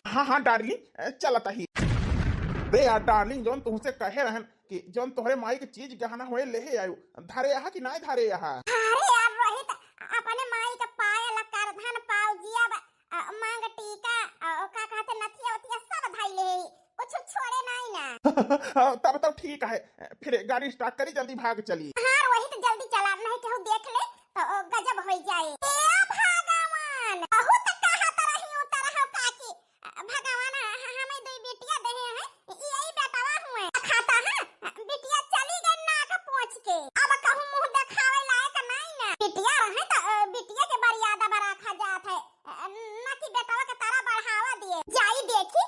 हाँ हाँ डार्लिंग चलता ही। रे यार डार्लिंग जोन तुमसे कहे रहन कि जोन तोहरे माई के चीज गहना होए लेहे आयु धारे यहाँ कि नाय धारे यहाँ। अरे यार रोहित अपने माई का पायल करधन पाउजिया मांग टीका का कहते नथिया उतिया सब धाई ले कुछ छोड़े नहीं ना। तब ठीक है फिर गाड़ी स्टार्ट करी जल्दी भाग चली। हाँ रोहित जल्दी चला नहीं केहू देख ले तो गजब हो जाए। ए भगवान बहुत कहा तरही उतरह काकी भगवान हमें दो बेटियां देहे हैं यही बेटावा हुए खाता है बेटियां चली गई नाक पहुंच के अब कहूं मुंह दिखावे लायक नहीं ना बेटियां रहे तो बेटिया के मर्यादा बराखा जात है ना कि बेटावा के तारा बढ़ावा दिए जाई देखी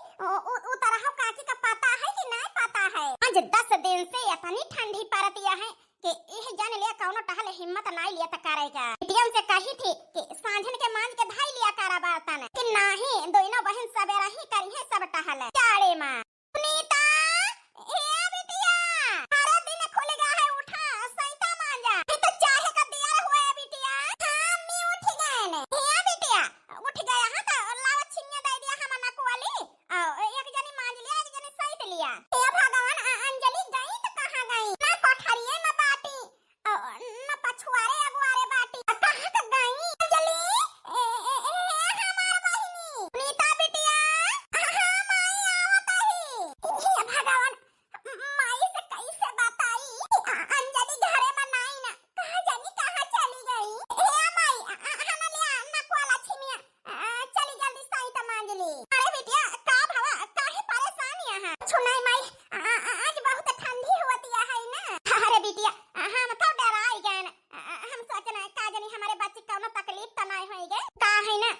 उतरह काकी का पता है कि नहीं पता है। आज 10 दिन से इतनी ठंडी पड़तिया है कि यह जान लिया कौनो टहल हिम्मत नहीं लिया करेगा। बेटियन से कही थी कि सांझन के मांझ के धाई लिया करा बर्तन कि नहीं दोनों बहन सवेरा ही करी है सब टहल चारे माँ। सुनीता ए बिटिया सारा दिन खुल गया है उठा सैता मांजा तो चाहे का दिया हुआ है बिटिया। हाँ मी उठ गए ने ए बिटिया उठ गया हां तो लावा छिन्या दे दिया हम नक वाली एक जनी मांज लिया एक जनी सैत लिया। हे भगवान अंजलि गई तो कहां गई ना कोठरिए ना बाटी ना पछुआरे अगुआरे बाटी कहां तक गई अंजलि हमार बहिनी नीता बिटिया। हां माई आवत ही हे भगवान माई से कैसे बताई अंजलि घरे में नहीं ना कहां जानी कहां चली गई। हे माई हना लिया नक वाला छिमिया चली जल्दी सैत मांज ली। अरे बिटिया का भवा काहे परेशान यहां सुनाई माई आज बहुत ठंडी होती है ना। अरे बिटिया हम तो डराई गए हम सोचना का जानी हमारे बच्चे कोनो तकलीफ तो नहीं होई गए का है ना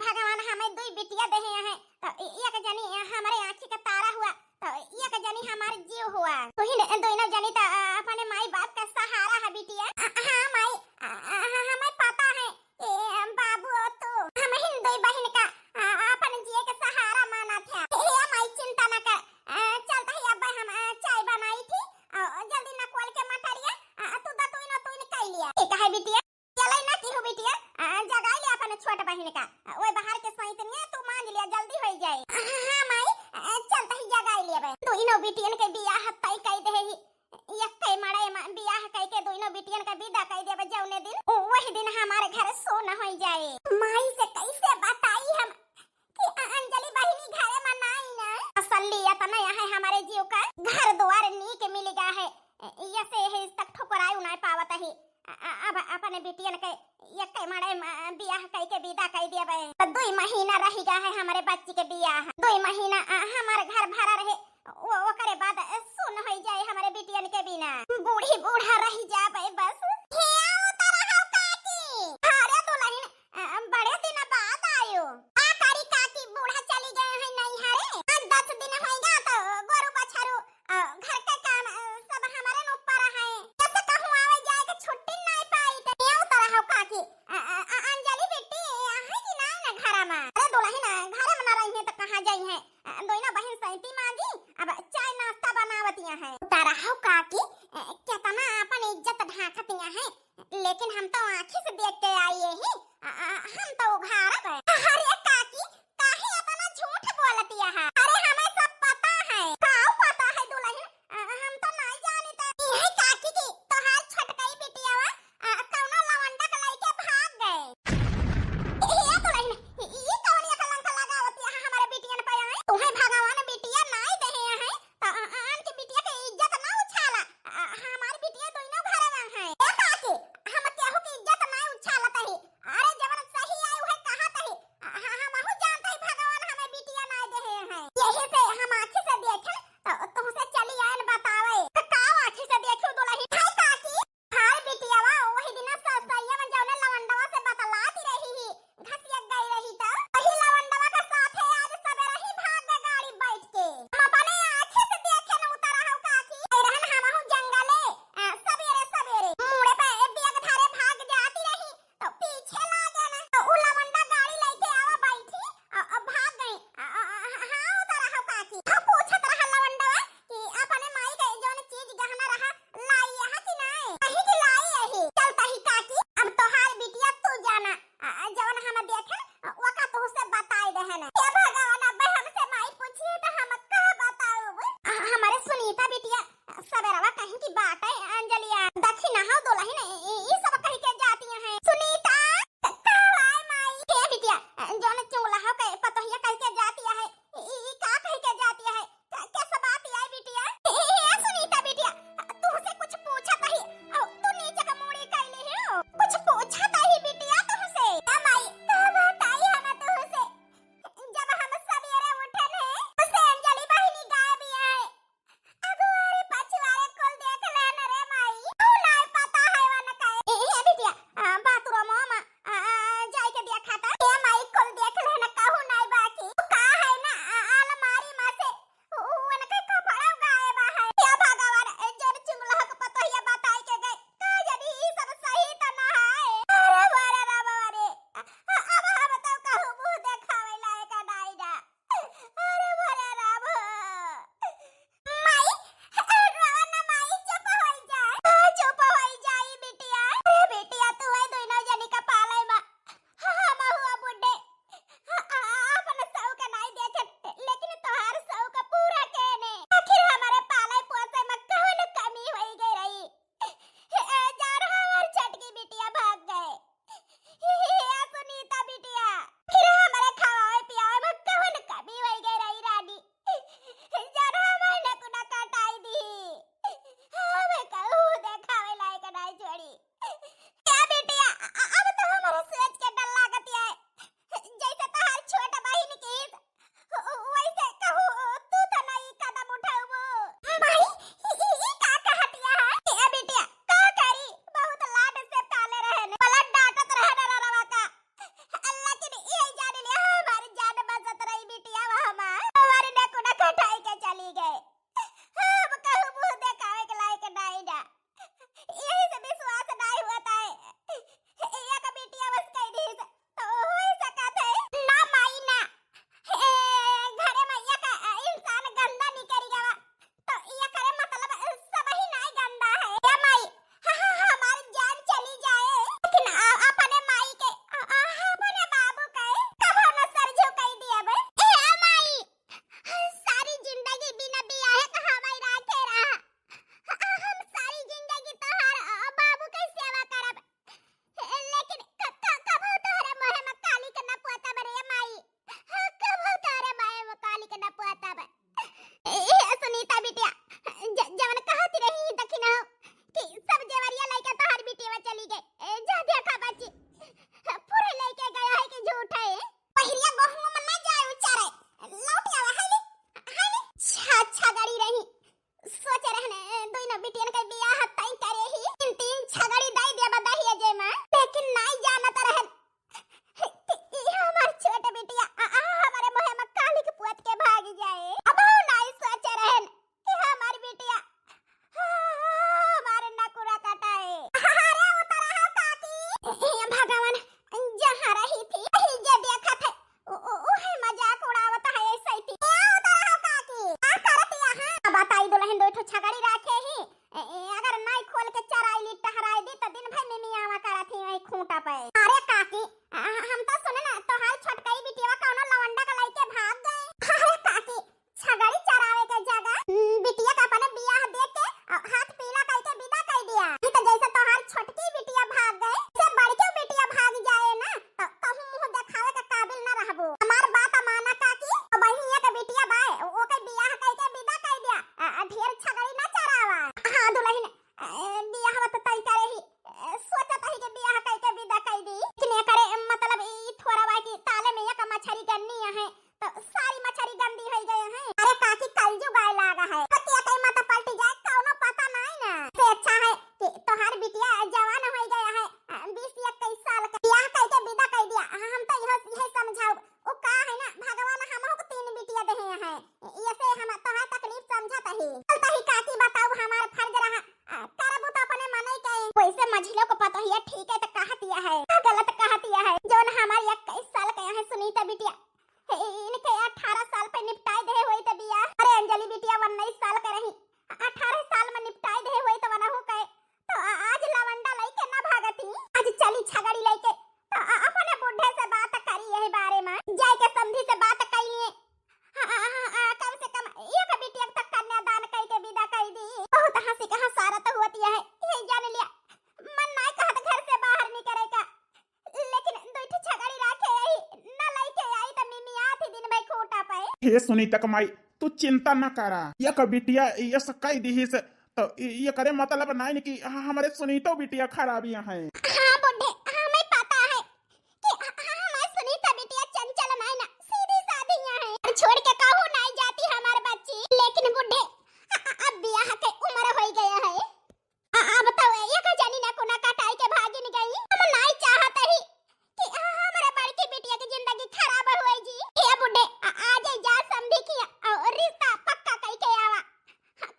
भगवान हमें दो बिटिया देहे हैं तो एक जनी हमारे आंखी का तारा हुआ तो एक जनी हमारे जीव हुआ तो ही दोनों जनी तो अपने माई बाप का सहारा है बिटिया। हां माई हमें पता है बाबू तो हम हिंद दो बहन का अपन जिए के सहारा माना था। हे माई चिंता न कर चलता ही अब हम चाय बनाई थी जल्दी न खोल के मटरिया तू दा तू न कह लिया एक है बिटिया चले ना की हो बिटिया जगाई ले अपन छोट बहन का ओए बाहर के सैतनिया तू मांज लिया जल्दी हो जाए। हां माई चलता ही जगाई लेबे दोनों बिटियन के बियाह तय कई दे ही एक कई मड़े बियाह कई के दोनों बिटियन का विदा कई देबे जौने दिन वही दिन हमारे घर सोना हो जाए। माई से कैसे बताई हम कि अंजलि बहिनी घरे में नहीं ना असलियत नहीं है हमारे जीव का घर द्वार नीक मिल गया है ये से है तक ठोकराई नहीं पावत है अब अपने बिटियन के एक मड़े बियाह कई के विदा कई देबे तो 2 महीना रह गया है हमारे बच्ची के बियाह 2 महीना हमारे घर भरा रहे वो करे बाद सुन हो जाए हमारे बिटियन के बिना बूढ़ी बूढ़ा रह जाबे बस। हे उतरह काकी अरे दुल्हन बड़े दिन बाद आयो आ करी काकी बूढ़ा चली गए हैं नहीं हरे 10 दिन हो गया तो गोरु बछरू घर के काम सब हमारे ऊपर है कैसे कहूं आवे जाए के छुट्टी नहीं पाई तो ये उतरह काकी अंजलि बेटी है कि नहीं ना घर में। अरे दुल्हन घर में ना रही है तो कहां जाई है दोनों बहन सैती मांगी अब चाय नाश्ता बनावतिया है उतरह काकी कितना अपन इज्जत ढाकतिया है लेकिन हम तो आंखी से देख के आई है हम तो उघारब है। अरे काकी काहे इतना झूठ बोलतिया है अरे हमें सब पता है काऊ पता है दुल्हन हम तो नहीं जानी तो यही काकी की तोहार छटकई बिटियावा कौनो लवंडा के लेके भाग गए। ये दुल्हन ये कौन ये कलंक लगावतिया है हमारे बिटियन पे है तुम्हें भगवान बिटिया नहीं देहे है तो आन के बिटिया के इज्जत ना उछाला हमारी बिटिया दोनों घरे में है ए काकी हम केहू की इज्जत नहीं उछालत है अरे जबर सही आयु है कहां तही जौन चुंगला के पतोहिया कह के जाती है ई का कह के जाती है कैसे बात है बिटिया ए सुनीता बिटिया तुमसे कुछ पूछा नहीं तू नीचे का मुड़ी कैले हो कुछ पूछा नहीं बिटिया तुमसे माई का बताई हम तुमसे जब हम सवेरे उठे ने उसे अंजलि बहिनी गायब है अगुआरे पछवारे कुल देख लेना रे माई तू नहीं पता है वन कहे ए बिटिया बाथरूम में जाई के दिया खाता ए माई कुल देख लेना कहू नहीं बाकी का है ना अलमारी में से वन के कपड़ा गायब है या भगवान जन चुंगला के पतोहिया बताई के गए का यदि ई सब सही तो ना है अरे बारे बाबा रे अब हम तो कहू मुंह देखावे लायक नहीं जा अरे बारे राम माई रोना माई चुप होई जाई बिटिया अरे बिटिया तू है दोनों जनी का पाले में हम हुआ बुड्ढे अपन सौ का नहीं देखे लेकिन तोहार सौ का पूरा केने आखिर हमारे पाले पोसे में कौन कमी होई गई रही जार हमार छटकी बिटिया भाग गए सुनीता बिटिया फिर हमारे खवावे पियावे में कौन कमी होई गई रही रानी जार हमारे कुना कटाई दी हमें कहू देखावे लायक नहीं छोड़ी क्या बिटिया अब तो हमारे सोच के डर लागत है जैसे तोहार छोटा बहिन की वैसे कहू तू तो नहीं कदम उठाऊ माई ई का कहतिया है ए बिटिया का करी बहुत लाड से पाले रहने पलट डांटत रहने रवा का लेकिन ये जान ले हमारी जान बचत रही बिटिया हमार हमारी ने कुना कटाई के चली गए हम कहू मुंह देखावे के लायक नहीं ना यही से विश्वास नहीं होता है एक बिटिया बस कह दी तो हो सकत है ना माई ना घरे में एक इंसान गंदा नहीं करेगा तो ये करे मतलब सब ही नहीं गंदा है या माई हमारी जान चली जाए लेकिन अपने माई के अपने बाबू के कब न सर झुकाई दिया बे ए माई सारी जिंदगी बिना बियाह के हमारी राखे रहा हम सारी जिंदगी तोहार बाबू के सेवा करब लेकिन कब तोहरे मोहे में काली के न पोता बरे माई कब तोहरे मोहे में काली के न पोता बे ए सुनीता बिटिया जवन कहती रही दखिन हो कि सब जेवरिया लेके तोहर बिटिया चली गई जा देखा बच्ची पूरे लेके गया है कि झूठ है पहिरिया गहूं में न जाए उचारे लौट आवा हाली छा गड़ी रही सोचे रहने दोनों बिटियन के बियाह तय करे ही तीन छगड़ी दई दे बदहिए जे मां लेकिन नहीं जानत रहन हमार छोटे बिटिया हमारे मोहे में काली के पुत के भाग जाए अब नहीं सोचे रहन कि हमार बिटिया हमारे नकुरा कटाए अरे उतर हा काकी भगवान जहां रही थी वही जे देखा थे ओहे मजाक उड़ावत है ऐसे ही थी उतर हा काकी आ करत यहां बताई दुल्हन दो ठो छगड़ी राखे ही अगर नहीं खोल के चराई ली टहराई दी तो दिन भर में मियावा करत ही खूंटा पे अरे काकी हम तो सुने ना तोहार छोटकई बिटिया कौनो लवंडा का लेके भाग गए अरे काकी छगड़ी चरावे के जगह बिटिया का अपने बियाह देख के हाथ पीला करके विदा कर दिया नहीं तो जैसे तोहार छोटकी बिटिया भाग गए से बड़की बिटिया भाग जाए ना तो कहूं मुंह दिखावे के काबिल ना रहबो हमार बात माना काकी बहिनिया के बिटिया बाए ओके बियाह करके विदा कर दिया ढेर छगड़ी ना चरावा हां दुल्हन बियाह तो तय करे ही सोचत ही के बियाह करके विदा कर दी किने करे मतलब ई थोड़ा की ताले में एक मछली गन्नी है तो सारी मछली गंदी हो गए हैं अरे काकी कल जो गाय लागा है पतिया कई मत पलटी जाए कौनो पता नहीं ना से अच्छा है कि तोहार बिटिया जवान हो गया है 20-21 साल का बियाह करके विदा कर दिया हम तो यह समझाओ ओ का है ना भगवान हमहु को 3 बिटिया दे हैं ये से हम तोहार तकलीफ समझत ही चलता ही काकी बताओ हमार फर्ज रहा करबो तो अपने मन ही कहे वैसे मझिलो को पता ही है ठीक है तो कहतिया है गलत कहतिया है जोन हमार 21 साल का है सुनीता बिटिया इनके 18 साल पे निपटाई दे होई त बिया अरे अंजलि बिटिया 19 साल का रही 18 साल में निपटाई दे होई त वना हो कहे तो आज लवंडा लेके ना भागती आज चली छगड़ी लेके तो अपने बुढ़े से बात करी है बारे में जाय के समधी से बात कई लिए कम से कम एक बिटिया तक कन्यादान करके विदा कर दी बहुत हंसी का सारा तो होती है ये जान लिया मन नहीं कहत घर से बाहर नहीं करेगा लेकिन दो छगड़ी रखे न लई हे सुनीता कमाई तू चिंता न करा ये का बिटिया ये सकाई दी से तो ये करे मतलब नहीं कि हमारे सुनीता बिटिया खराबियां हैं। हाँ बुड्ढे, हमें पता है कि हमारी सुनीता बिटिया चंचल नहीं ना सीधी सादियां हैं और छोड़ के कहूँ नहीं जाती हमारे बच्ची। लेकिन बुड्ढे अब ब्याह के उम्र हो गया है। अब तो ये का जानी ना कोना कटाई के भागी नहीं गई। हम नहीं चाहते ही कि हमारे बड़की बिटिया की जिंदगी खराब होए जी। ये बुड्ढे आज जा समझी कि और रिश्ता पक्का कई के आवा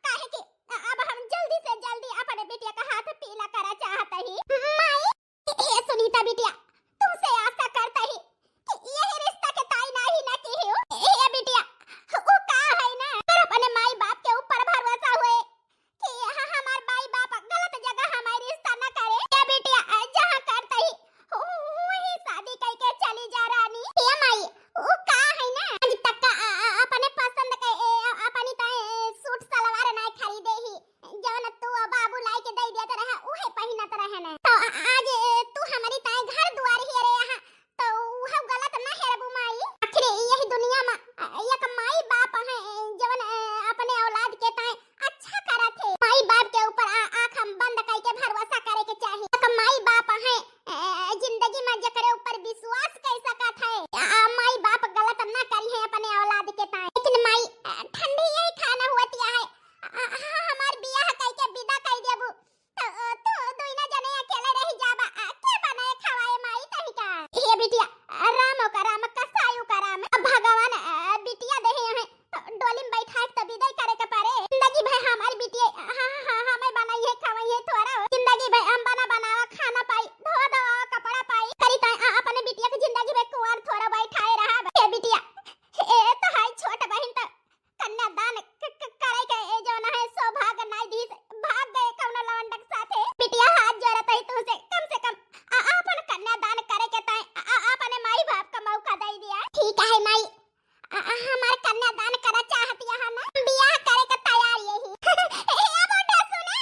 काहे कि अब हम जल्दी से जल्दी अपने बिटिया का हाथ पीला करा चाहते ही। माई ये सुनीता बिटिया तुमसे आशा करता ही कि यही रिश्ता के ताई नहीं ना की हो। ये बिटिया वो का है ना पर अपने माई बाप के ऊपर भरोसा हुए कि हमार माई बाप गलत जगह हमारी रिश्ता न करे। ये बिटिया जहाँ करता ही वही शादी करके चली जा रानी। ये माई वो का है ना आज तक अपने पसंद के अपनी ताई सूट सलवार नहीं खरीदे ही जवन तू बाबू लाई के दे देत रहे उहे पहिनत रहे ना। तो आज तू हमारी ताई घर दुआर ही रे यहाँ तो वह गलत ना है रबू माई। आखिर यही दुनिया में एक माई बाप है जवन अपने औलाद के ताई अच्छा करा थे। माई बाप के ऊपर आंख हम बंद करके भरोसा करे के चाहिए। एक माई बाप है जिंदगी में जकरे ऊपर विश्वास कर सकत है। माई बाप गलत ना करी है अपने औलाद के ताई। लेकिन माई ठंडी यही खाना हुआ है हमार बियाह करके विदा कर देबू तो दोइना जने अकेले रह जाबा के बनाए खवाए माई तही का। ये बिटिया राम का राम कसायु का राम भगवान बिटिया देहे हैं डोली में बैठा तो विदाई करे के पारे। जिंदगी भर हमारी बिटिया हमें बनाई है खवाई है थोड़ा जिंदगी भर हम बनावा खाना पाई धो दो कपड़ा पाई करी ता अपने बिटिया की जिंदगी में कुंवर थोड़ा बैठाए रहा। ये बिटिया ए तो हाय छोट बहन तो कन्यादान करे के ए जो ना है सौभाग्य नहीं दी भाग गए कौनो लवंडक साथे। बिटिया हाथ जोड़त है तुमसे कम अपन कन्यादान करे के ताई अपने माई बाप का मौका दे दिया। ठीक है माई हमार कन्यादान करा चाहती है ना बियाह करे के तैयार यही ए बेटा सुना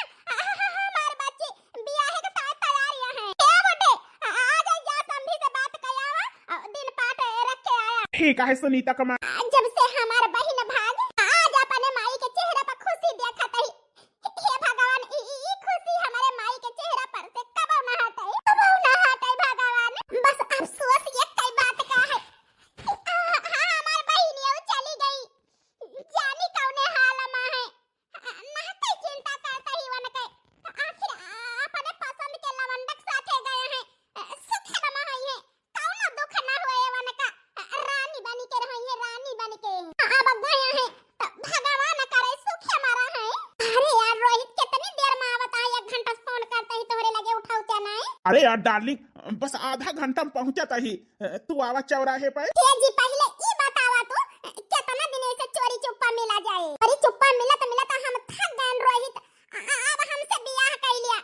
हमार बच्ची बियाह के तैयार है। ए बेटे आज जा समधी से बात कयावा दिन पाठ रख के आया। ठीक है सुनीता कमाई जब से हमार बहन भाग आज अपने माई के चेहरे पर खुशी देखत है। हे भगवान ई खुशी हमारे माई के चेहरा पर से कब ना हटे भगवान। बस अफसोस ये कई बात का है हमार बहन ये चली गई जानी कौने हाल में है ना कोई चिंता करता ही वन के आखिर अपने पसंद के लवंडक साथे गए हैं सुख में है कौनो दुख ना होए वन का रानी बनी के रही है रानी बन के अब गए हैं तो भगवान करे सुख हमारा है। अरे यार रोहित कितनी देर में आवता है 1 घंटा फोन करते ही तोहरे लगे उठाउते नहीं। अरे यार डार्लिंग बस आधा घंटा में पहुंचता ही तू आवा चौराहे पर। जी पहले ई बतावा तू कितना दिन से चोरी चुप्पा मिला जाए। अरे चुप्पा मिलत हम थक गए रोहित अब हमसे बियाह कर लिया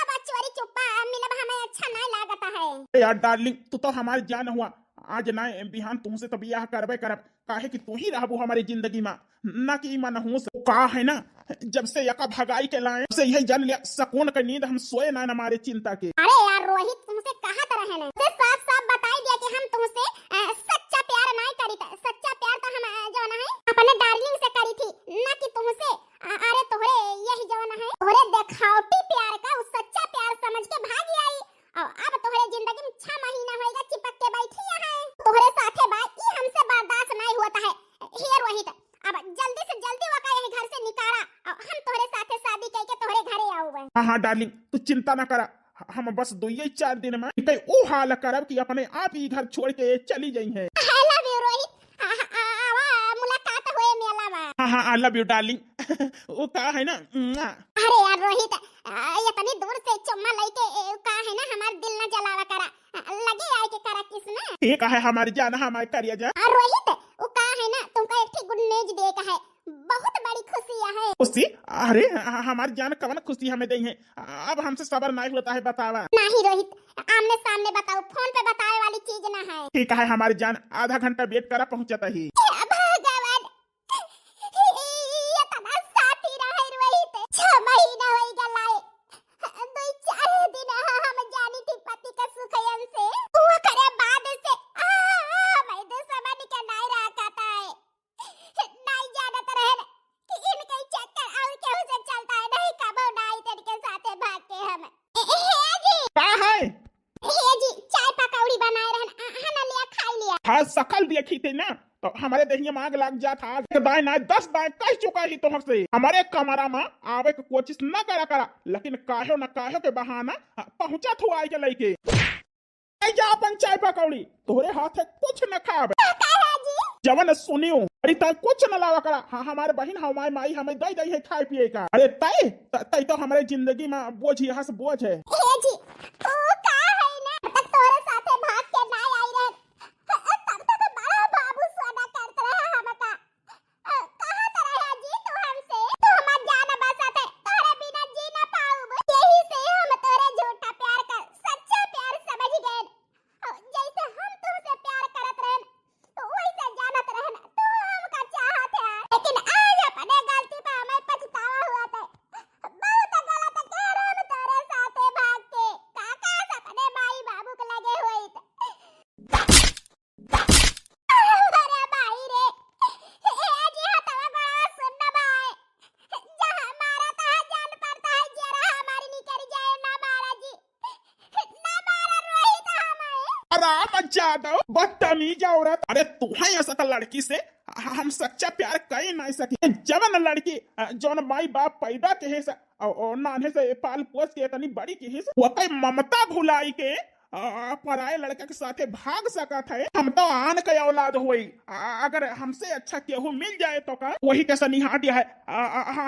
अब चोरी चुप्पा मिलब हमें अच्छा नहीं लागता है। अरे यार डार्लिंग तू तो हमारी जान हुआ आज ना बिहान तुमसे तो बियाह करबे करब काहे कि तू ही रहबू हमारी जिंदगी में ना कि मनहूस का है ना। जब से यका भगाई के लाए से यही जन लिया सुकून का नींद हम सोए ना हमारे चिंता के। अरे यार रोहित तुमसे कहा तरह है ना साफ साफ बताई दिया कि हम तुमसे सच्चा प्यार नहीं करी था। सच्चा प्यार तो हम जो ना है अपने डार्लिंग से करी थी ना कि तुमसे। अरे तोहरे यही जो ना है तोहरे देखावटी प्यार का उस सच्चा प्यार समझ के भागी आई और अब तोहरे जिंदगी में 6 महीना होएगा चिपक के बैठी है तोहरे साथे बात ई हमसे बर्दाश्त नहीं होता है। हे रोहित अब जल्दी से जल्दी वका यही घर से निकाला और हम तोहरे साथे शादी करके तोहरे घरे आऊंगे। हाँ डार्लिंग तू चिंता ना करा हम बस 2-4 दिन में कई ओ हाल करब कि अपने आप ही घर छोड़ के चली जाई है। आई लव यू रोहित आवा मुलाकात होए मेला में। हाँ आई लव यू डार्लिंग वो का है ना। अरे यार रोहित इतनी दूर से चुम्मा लेके का है ना हमार दिल न जलावा करा लगे आए के करा किसने। ठीक है हमारी जान हमारे करिया जा। रोहित वो का है ना तुमको एक ठीक गुड न्यूज दे का है बहुत बड़ी खुशी है। खुशी अरे हमारी जान कवन खुशी हमें दी है अब हमसे सबर नहीं होता है बतावा। नहीं रोहित आमने सामने बताओ फोन पे बताए वाली चीज ना है। ठीक है हमारी जान आधा घंटा वेट करा पहुंचता ही। भगवान ये तना साथी रहे रोहित 6 महीना होई गलाए 2-4 दिन हम जानी थी पति का सुखयन से वो करे बाद से मैं तो समझ के नहीं रहा कहता है शकल देखी थी ना तो हमारे देहिया में आग लग जाता। दाएं ना 10 दाएं कह चुका ही तो से हमारे कमरा में आवे के कोशिश न करा लेकिन काहो न काहो के बहाना पहुंचा थू आई के लेके जा अपन चाय पकौड़ी तोरे हाथ है कुछ न खाब जवन सुनियो अरे तय कुछ न लावा करा। हाँ हमारे बहन हमारे माई हमें दई दई है खाए पिए का। अरे तय तय तो हमारे जिंदगी में बोझ यहाँ से बोझ है। जी ओ का है ना तक तोरे साथे भाग के ना आई रहे तब तो बड़ा बाबू सोना करत रहा हम का कहां त रहे जी तू हमसे तू हमर जान बसाते तोरे बिना जी ना पाऊब। यही से हम तोरे झूठा प्यार कर सच्चा प्यार समझ गए। जैसे हम तुमसे प्यार करत रहे वैसे जानत रहना तू हमका चाहत है लेकिन आज अपने गलती पे हमें पछतावा हुआ था। बहुत गलत कह रहे हम तोरे साथे भाग के काका सपने माई बाबू के लगे हुए अरे भाई रे ए जी हतवा बड़ा सुनना भाई जहां मारा तहां जान पड़ता है जरा हमारी निकल जाए ना मारा जी ना मारा रोहित हमें। आराम जादव बदतमीज औरत। अरे तू है ऐसा का लड़की से हम सच्चा प्यार कहीं नहीं सकी। जवन लड़की जौन माई बाप पैदा के है और नाने से पाल पोस के इतनी बड़ी की है वो कई ममता भुलाई के पराये लड़का के साथे भाग सकत है। हम तो आन के औलाद हुई अगर हमसे अच्छा केहू मिल जाए तो का वही के सनिहा दिया है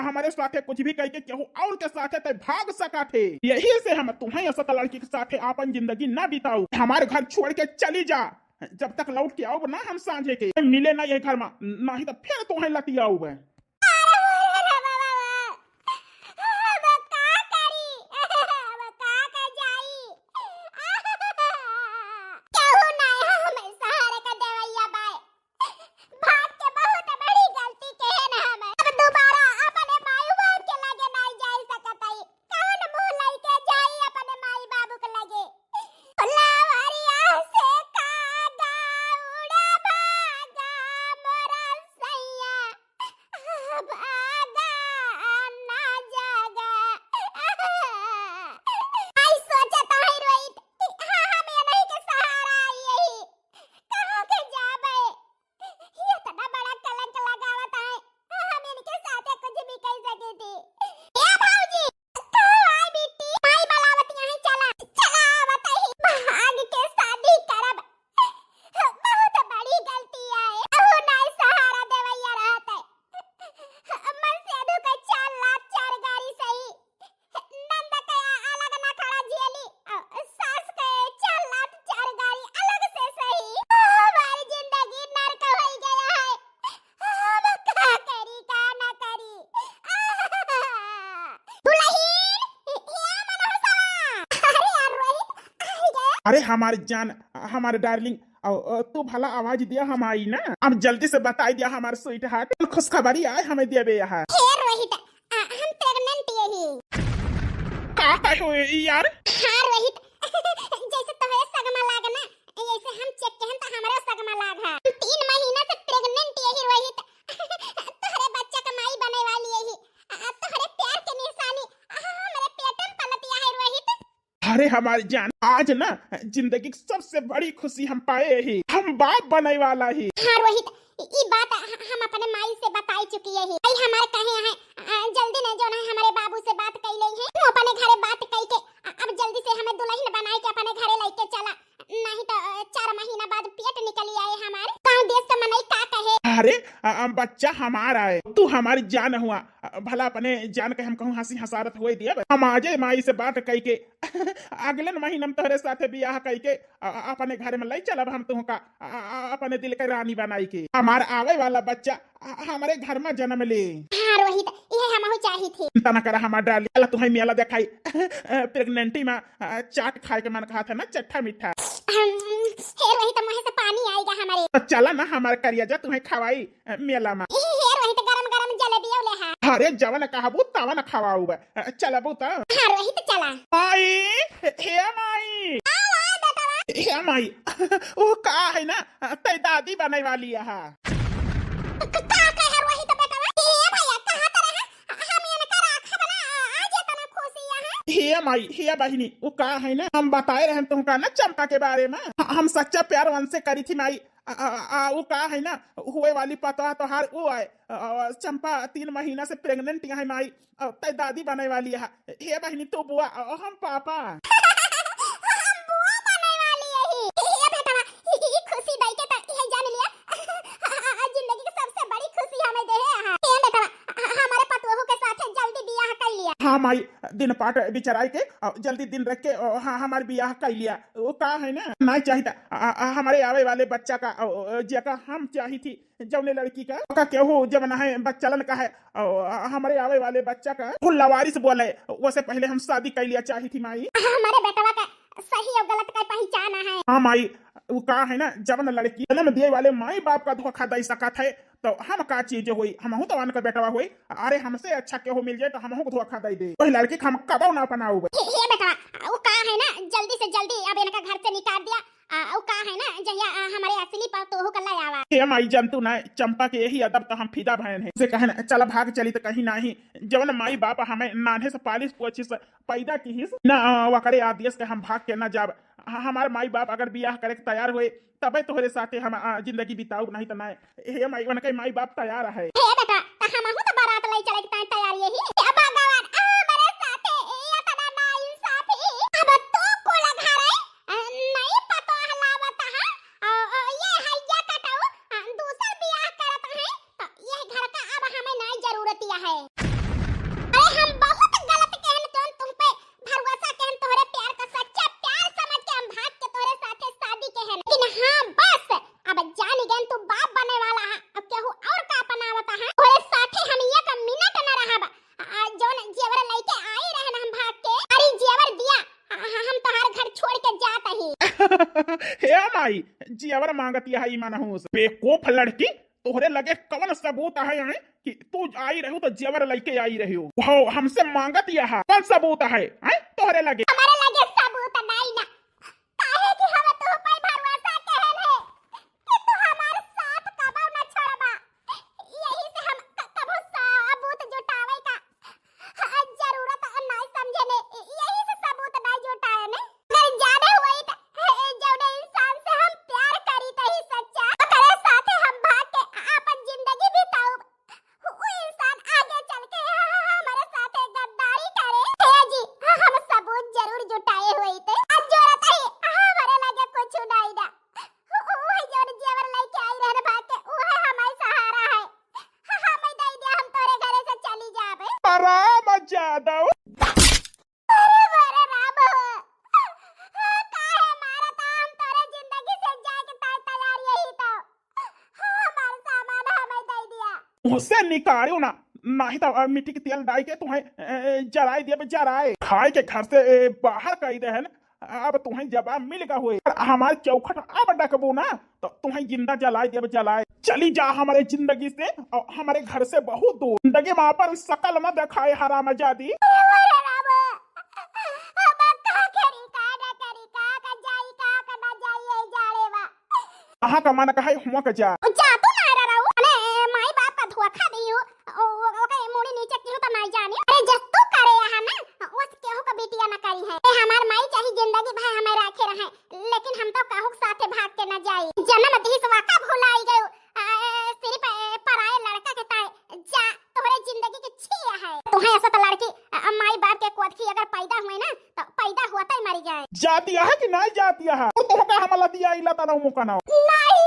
हमारे साथे कुछ भी कह के केहू और के साथे ते भाग सकत है। यही से हम तुम्हें ऐसा लड़की के साथे अपन जिंदगी ना बिताऊ। हमारे घर छोड़ के चली जा जब तक लौट के आओ ना हम सांझे के मिले ना ये घर में नहीं तो फिर तुम्हें लती आओ। अरे हमारे जान हमारे डार्लिंग तू भला आवाज दिया हम आई ना अब जल्दी से बता दिया हमारे स्वीट हार्ट खुशखबरी आए हमें दिए यहाँ। हे रोहित हम प्रेग्नेंट ही का कहो यार। हां रोहित जैसे तोहे सगमा लाग ना ऐसे हम चेक कहन त हमरा सगमा लाग है 3 महीना से प्रेग्नेंट ही रोहित तोहरे बच्चा का माई बने वाली यही तोहरे प्यार के निशानी हमारे पेट में पलटिया है रोहित। अरे हमारी जान आज ना जिंदगी की सबसे बड़ी खुशी हम पाए ही हम बाप बने वाला ही। हाँ रोहित ई बात हम अपने माई से बताई चुकी है ही भाई हमारे कहे हैं जल्दी ने जो ना हमारे बाबू से बात कर ले है वो अपने घरे बात कई के अब जल्दी से हमें दुल्हन बनाए के अपने घरे लेके चला नहीं तो 4 महीना बाद पेट निकल आए हमारे गांव देश का मनई का कहे। अरे बच्चा हमारा है तू हमारी जान हुआ भला अपने जान के हम कहूँ हंसी हसारत हुए दिया हम आजे माई से बात कई के अगले महीने में तोहरे साथे बियाह कई के अपने घर में ले चलब हम तुमका अपने दिल के रानी बनाई के हमारा आवे वाला बच्चा हमारे घर में जन्म ले। हाँ रोहित ये हमहु चाही थी तना करा हमार डाली अल्लाह तुम्हें मेला दिखाई प्रेगनेंटी में चाट खाए के मन कहा था ना चट्टा मीठा। हे रोहित मुंह से पानी आएगा हमारे तो चला ना हमारे करिया तुम्हें खवाई मेला में। हे रोहित गरम गरम जलेबी ले हा अरे जवन कहाबू तवन खवाऊ चलबू त। हाँ रोहित चला माई हे माई हे माई ओ का है ना ते दादी बने वाली है हे माई हे बहिनी वो का है ना हम बताए रहे तुमका ना चंपा के बारे में हम सच्चा प्यार वन से करी थी माई वो का है ना हुए वाली पता तोहार वो है चंपा 3 महीना से प्रेग्नेंट है माई तय दादी बने वाली है हे बहनी तू बुआ हम पापा हम बुआ बने वाली है ये बेटा ये खुशी दई के त ये जान लिया जिंदगी की सबसे बड़ी खुशी हमें दे है ये बेटा हमारे पतोहू के साथ जल्दी बियाह कर लिया हाँ माई दिन पाट बिचराई के जल्दी दिन रख के हाँ हमारे बियाह कर लिया वो का है ना नहीं चाहिए हमारे आवे वाले बच्चा का जगह हम चाही थी जौने लड़की का केहू जब ना है बच्चलन का है हमारे आवे वाले बच्चा का फुल लवारिस बोले वैसे पहले हम शादी कर लिया चाही थी माई हमारे बेटवा का सही और गलत का पहचाना है हाँ माई वो का है ना जब न लड़की जन्म दिए वाले माई बाप का धोखा दे सकत है तो हम का चीज हुई हम तो का बेटवा हुई अरे हमसे अच्छा केहू मिल जाए तो हम धोखा दे दे वही लड़की हम कबो ना अपनाऊ ये बेटा वो का है ना जल्दी से जल्दी अब इनका घर से निकाल दिया वो का है ना जया हमारे असली पतोहू का ले आवा हे माई जंतु ना चंपा के यही अदब तो हम फिदा भयन है उसे कहे ना चल भाग चली तो कहीं नहीं जब माई बाप हमें नान्हे से पालिश पोछिस पैदा की हिस ना वकरे आदेश के हम भाग के ना जाब हमारे माई बाप अगर बियाह करे तैयार हुए तबे तोहरे साथे हम जिंदगी बिताऊ नहीं तो नहीं हे माई उनके माई बाप तैयार है हे बेटा त हमहु त बारात ले चले के तैयार यही अब भगवान हमारे साथे ये तना ना इंसाफी अब तो कोला घरे नहीं पता हलावत है ये हैया कटाऊ दूसर बियाह करत है तो ये घर का अब हमें नहीं जरूरत है अरे हम बहुत गलत कहन तुम पे भरोसा कहन तोहरे प्यार का सच्चा प्यार समझ के हम भाग के तोहरे साथे शादी कहन लेकिन हां बस अब जान गए तू बाप बने वाला है अब केहू और का अपनावता है तोरे साथे हम एक मिनट न रहब जोन जेवर लेके आई रहन हम भाग के अरे जेवर दिया हम तोहार घर छोड़ के जात ही हे माई जेवर मांगती है ईमान हो बेवकूफ लड़की तोहरे लगे कवन सबूत है कि तू आई रहू तो जेवर लेके आई रही हो हमसे मांगत यह कौन सबूत है तोहरे लगे हमारे लगे सबूत नहीं ना काहे कि हम तो पे भरोसा कहन है कि तू हमारे साथ कबो न छोड़बा यही से हम कबो सबूत जुटावे का जरूरत नहीं समझे ने यही से सबूत नहीं जुटाए ने नहीं जाने हुई त जौने इंसान से हम प्यार करी तही सच्चा करे साथे हम भाग के अपन जिंदगी बिताऊ वो इंसान आगे चल के हमारे साथे गद्दारी करे हे जी हम सबूत जरूर जुटाए हुई थे आज जरूरत है हमारे लगे कुछ नहीं ना वो जोन जेवर लेके आई रहने भाग के वो है हमारा सहारा है हमें दे दिया हम तोरे घरे से चली जाबे आराम जादव अरे राम काहे मारता हम तोरे जिंदगी से जाए के तैयार यही तो हमारा सामान हमें दे दिया उससे निकालियो ना नहीं तो मिट्टी के तेल डाल के तुम्हें जराए दिए जराए खाए के घर से बाहर कही दे अब तुम्हें जवाब मिल गया हुए हमारे चौखट अब डकबू ना तो तुम्हें जिंदा जलाए दिए जलाए चली जा हमारे जिंदगी से और हमारे घर से बहुत दूर जिंदगी में अपन सकल में दिखाए हराम जादी कहाँ का मन कहा हुआ का जा जातू ना रहू अरे माई बाप का धोखा दियो ओके मुड़ी नीचे क्यों तो नहीं जानी अरे जत्तू करे यहाँ ना उस केहू का बेटिया ना करी है हमार माई चाहे जिंदगी भाई हमें राखे रहे लेकिन हम तो कहू साथे भाग के ना जाई जन्म दिस वाका भुलाई गयो सिर्फ पराए लड़का के ताए जा तोहरे जिंदगी के छिया है तोहे ऐसा तो लड़की माई बाप के कोदखी अगर पैदा हुए ना तो पैदा हुआ तो मर जाए जाती है कि नहीं जाती है तो का हमला दिया इला तना मुका ना नहीं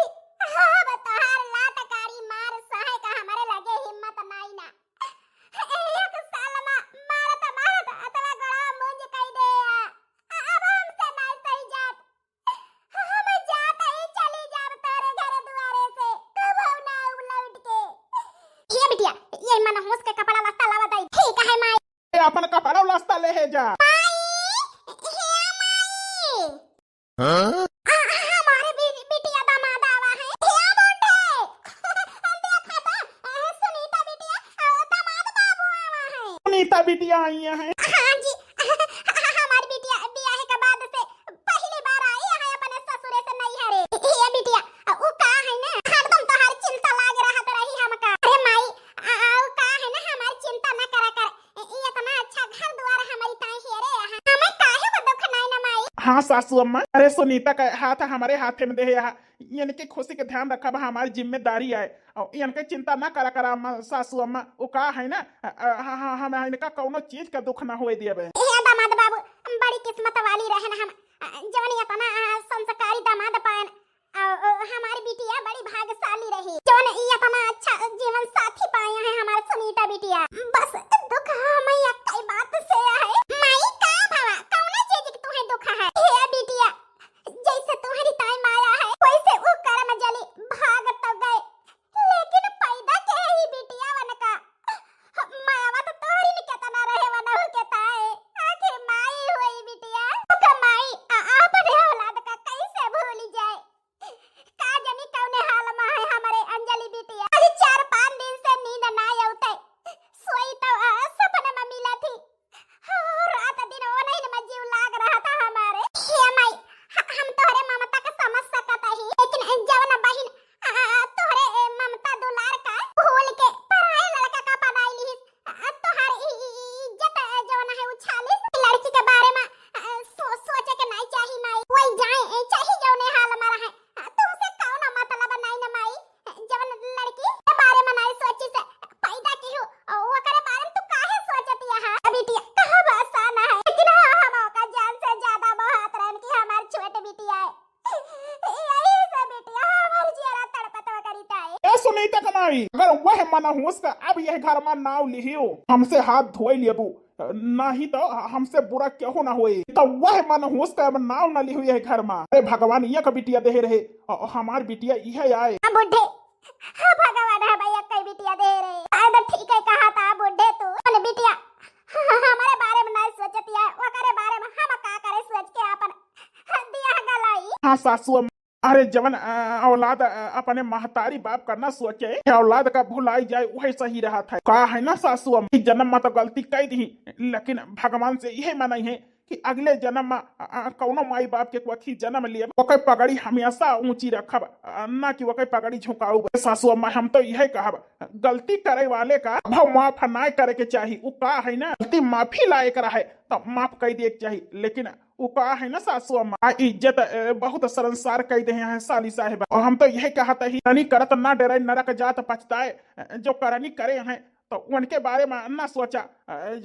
हां बतहार लातकारी मार सहे का हमारे लगे हिम्मत नहीं ना एक साल मारत अतला गड़ा मुंज कई दे अब हमसे नहीं सही जात हम जात ही चली जाब तारे घर दुआरे से कब ना उलट के ये बिटिया ये मन होश के कपड़ा लस्ता लावा दई ठीक है माई अपन कपड़ा लस्ता ले जा हां हमारे बिटिया दामाद आवा है क्या बोलते देखा तो सुनीता बिटिया दामाद बाबू आवा है सुनीता बिटिया आई है हां जी हमारी बिटिया ब्याह के बाद से पहली बार आई है अपने ससुरे से नहीं हरे ये बिटिया वो का है ना हरदम तो हर चिंता लाग रहा तो रही हमका अरे माई वो का है ना हमारी चिंता न करा कर इतना अच्छा घर द्वार हमारी ताई हेरे हमें काहे को दुख नहीं ना माई हाँ सासू अम्मा अरे सुनीता का हाथ हमारे हाथे में दे इनके खुशी के ध्यान रखब हमारी जिम्मेदारी है और इनके चिंता ना करा करा सासू अम्मा वो का है ना हम इनका कौनो चीज का दुख ना होए दिए हे दामाद बाबू बड़ी किस्मत वाली रहन हम जवन इतना संस्कारी दामाद पान हमारी बिटिया बड़ी भाग्यशाली रही जवन इतना अच्छा जीवन साथी पाया है हमारे सुनीता बिटिया। बस दुख हमें कई बात से है माई का भावा कौन चीज की तुम्हें दुख है हे बिटिया जैसे तुम्हारी ताई माया है वैसे वो कर्म जली भाग तो गए लेकिन पैदा के ही बिटिया वन का मावा तो तोरी ने केतना रहे वन हो केता है आखिर माई हुई बिटिया का माई अपने औलाद का कैसे भूल जाए का जनी कौने हाल में है हमारे अंजलि बिटिया आज 4-5 दिन से नींद ना आउते सोई तो सपने में मिला थी रात दिन ओनही में जीव लाग रहा था हमारे हे माई हम तोहरे ममता का समझ सकता ही लेकिन जवन बहिन तोहरे ममता दुलार का भूल के पराए लड़का का बनाई ली तोहर इज्जत जवन है उछाली लड़की के बारे में सोचे के नहीं चाहिए माई वही जाए चाहिए जौने हाल में रहे तुमसे कौन मतलब नहीं न माई जवन लड़की के बारे में नहीं सोची से पैदा की हो वो करे बारे में तू काहे सोचती है बिटिया कहां आसान है लेकिन हम का जान से ज्यादा बहुत रहन की हमारी छोटी बिटिया है यही से बिटिया हमारी जिया तड़पत करीता है ए सुनीता कमाई अगर वह मना होस का अब यह घर में नाव लिहियो हमसे हाथ धोई लेबू नहीं तो हमसे बुरा क्यों ना होए तो वह मन होस का नाव ना लिहियो यह घर में अरे भगवान ये का बिटिया दे रहे हमार बिटिया यह आए बुढ़े हाँ भगवान है भैया कई बिटिया दे रहे शायद ठीक है कहा था बुढ़े तू अरे बिटिया हमारे बारे में नहीं सोचती है वो करे बारे में हम का करे सोच के अपन दिया गलाई हाँ सासू अरे जवन औलाद अपने महतारी बाप करना सोचे औलाद का भुलाई जाए वही सही रहा था का है ना सासू जन्म में तो गलती कर दी लेकिन भगवान से यही मनाई है कि अगले जन्म में कौनो माई बाप के कोई जन्म लिए वही पगड़ी हमेशा ऊंची रखब ना कि वही पगड़ी झुकाऊ सासू अम्मा हम तो यही कहब गलती करे वाले का भाव माफ ना करे के चाहिए वो का है ना गलती माफी लायक रहे तो माफ कर दिए चाहिए लेकिन वो का है ना सासू अम्मा इज्जत बहुत शर्मसार कर दे हैं साली साहिबा और हम तो यही कहते ही करनी करत ना डरे नरक जात पछताए जो करनी करे हैं तो उनके बारे में ना सोचा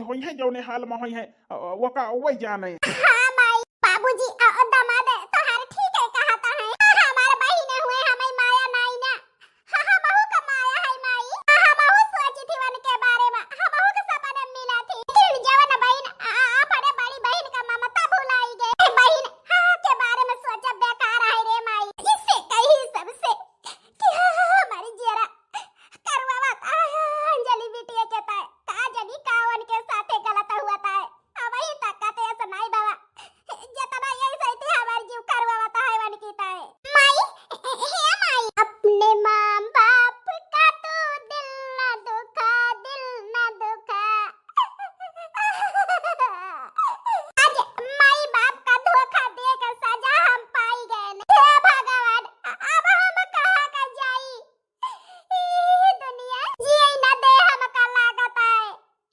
हो जो ने हाल में हुई है वो का वही जाने हाँ माई बाबूजी दामाद तोहार ठीक है कहता है हमारे बहिने हुए हमें माया नहीं ना हाँ बहू का माया है माई हाँ बहू सोची थी उनके बारे में हाँ बहू के सपने मिला थी लेकिन जवन बहन अपने बड़ी बहन का ममता भुलाई गए बहन हाँ के बारे में सोचा बेकार है रे माई इससे कही सबसे कि हमारी जरा करवा अंजलि बिटिया कहता है का जनी कावन के साथे गलत हुआ था अब ही तक कहते ऐसा नहीं बाबा जितना यही सही थी हमारी जीव करवाता है वन कीता है माई हे माई अपने मां बाप का तो दिल ना दुखा आज माई बाप का धोखा देकर सजा हम पाई गए हे भगवान अब हम कहां का जाई दुनिया जिए ना दे हम का लागत है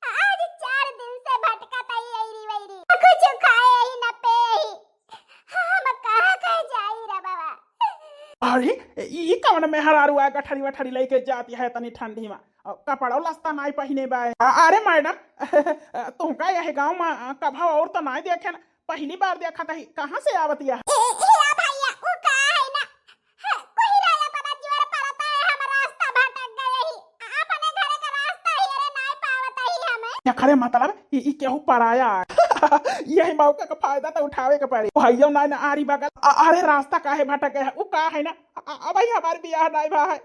आज 4 दिन से भटकत है यही वही कुछ खाए ही न पे ही हम कहां का जाई रे बाबा अरे ये कौन में हरारू आ गठरी वठरी लेके जाती है तनी ठंडी में कपड़ा लस्ता नहीं पहने बाय अरे मैडम तुमका यह गांव में कभा और तो नहीं देखे पहली बार देखा था कहाँ से आवतिया भैया वो का है ना कोई रहला पता जोर पड़ता है हम रास्ता भटक गए ही अपने घर का रास्ता ही रे नहीं पावत ही हमें खरे मतलब ये केहू पराया यही मौका का फायदा तो उठावे के पड़ी भैया ना आरी बगल अरे रास्ता काहे भटक गया वो का है ना अब हमारे बियाह नहीं भा है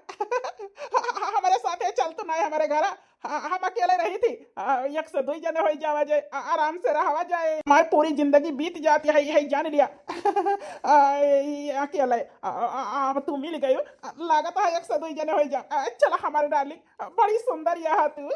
हमारे साथे चल तो नहीं हमारे घर हम अकेले रही थी 1 से 2 जने हो जावा जाए आराम से रहा जाए हमारी पूरी जिंदगी बीत जाती है यही जान लिया अकेले अब तू मिल गई लागत है 1 से 2 जने हो जा चला हमारे डार्लिंग बड़ी सुंदर यह तू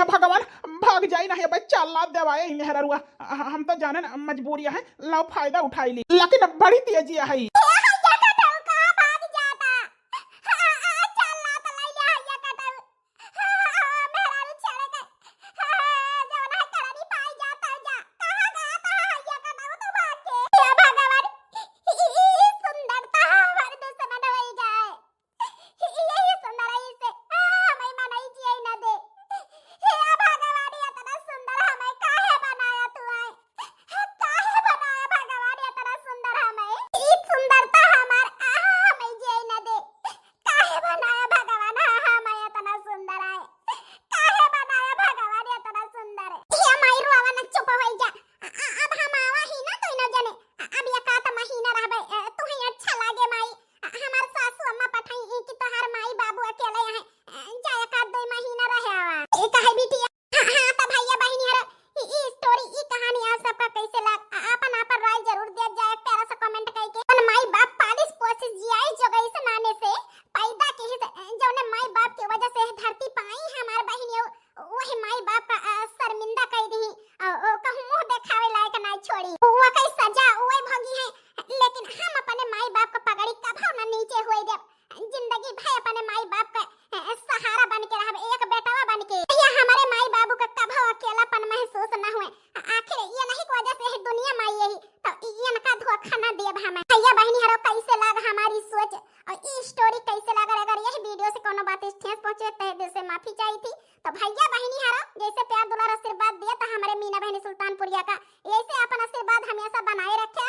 भगवान भाग जाई नहीं बच्चा अल्लाह दवाए मेहरुआ हम तो जाने ना मजबूरियां है लो फायदा उठाई ली लेकिन बड़ी तेजी है मैं भैया बहनी हरो कैसे लगा हमारी सोच और ई स्टोरी कैसे लगा। अगर यही वीडियो से कोनो बात ठेस पहुंचे तहे दिल से माफी चाहिए थी। तो भैया बहनी हरो जैसे प्यार दुलार आशीर्वाद दिया तो हमारे मीना बहनी सुल्तानपुरिया का ऐसे अपन आशीर्वाद हमेशा बनाए रखे